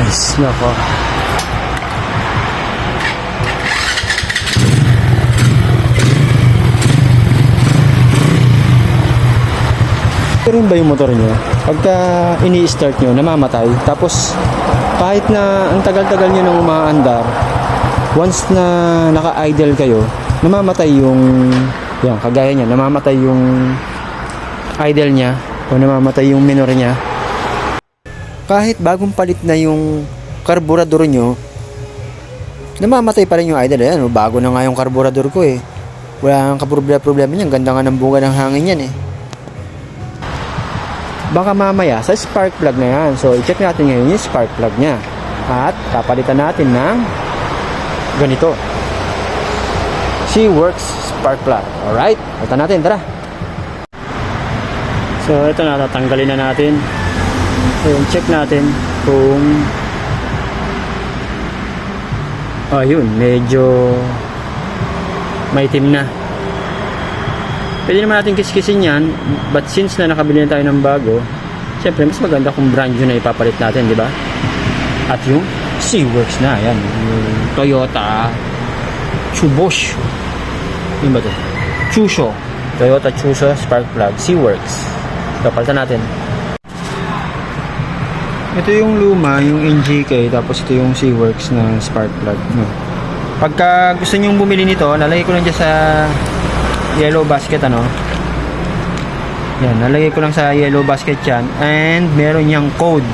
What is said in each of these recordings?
guys. Nako. Ito rin ba yung motor nyo? Pagka ini-start nyo, namamatay. Tapos, kahit na ang tagal-tagal nyo nang umaandar, once na naka-idle kayo, namamatay yung, yan, kagaya niya, namamatay yung idle niya, o namamatay yung minor niya. Kahit bagong palit na yung karburador nyo, namamatay pa rin yung idle. Ayan, bago na nga yung karburador ko eh. Wala kang problema niyan. Ganda nga ng bunga ng hangin yan eh. Baka mamaya sa spark plug na yan. So, i-check natin ngayon yung spark plug nya. At papalitan natin ng ganito. SeaWorks spark plug. Alright? Palitan natin. Tara! So, ito na. Tatanggalin na natin. So, check natin kung ayun, medyo maitim na. Pwede naman natin kiskisin yan, but since na nakabili na tayo ng bago, syempre mas maganda kung brand new na ipapalit natin, di ba? At yung SeaWorks na, yan, yung Toyota Chubosho. Yun ba ito? Chusho. Toyota Chusho spark plug, SeaWorks. So, palitan natin. Ito yung luma, yung NGK, tapos ito yung SeaWorks na spark plug. No? Pagka gusto nyong bumili nito, lalagay ko lang dyan sa yellow basket, ano. Yan, nalagay ko lang sa yellow basket yan. And meron niyang code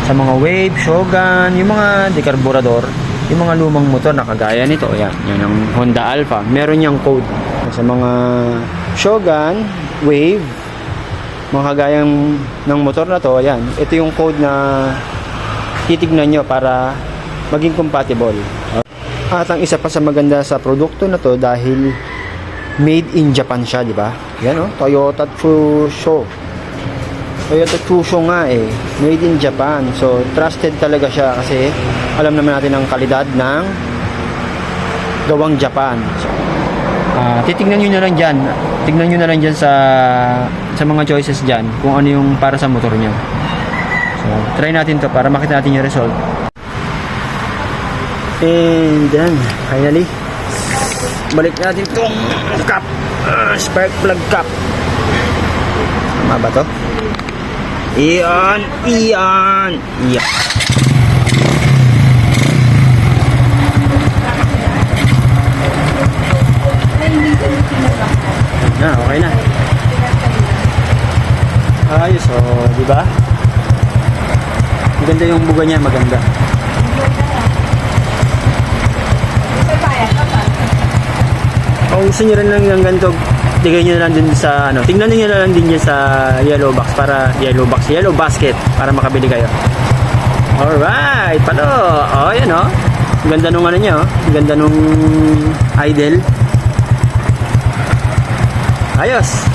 sa mga Wave, Shogun, yung mga dekarburador, yung mga lumang motor na kagaya nito. Yan, yan ang Honda Alpha. Meron niyang code sa mga Shogun, Wave, mga kagayang ng motor na to. Yan, ito yung code na titignan nyo para maging compatible. At ang isa pa sa maganda sa produkto na to, dahil made in Japan siya, di ba? Yan, oh, Toyota Chusho. Toyota Chusho nga eh, made in Japan. So, trusted talaga siya kasi alam naman natin ang kalidad ng gawang Japan. So, titignan nyo na lang dyan. Tignan nyo na lang dyan sa mga choices dyan kung ano yung para sa motor nyo. So, try natin to para makita natin yung result. And then, finally, balik natin itong cap, spark plug cap. Tama ba to? Iyan. Na, okay na. Ayos, oh, di ba? Maganda yung buga niya, maganda. Kung gusto nyo rin lang ng ganito, tigay nyo na lang din sa, ano, tingnan nyo na lang din dyan sa yellow basket para makabili kayo. Alright, palo. Oh, yan oh. Ganda nung ano nyo, ganda nung idle. Ayos.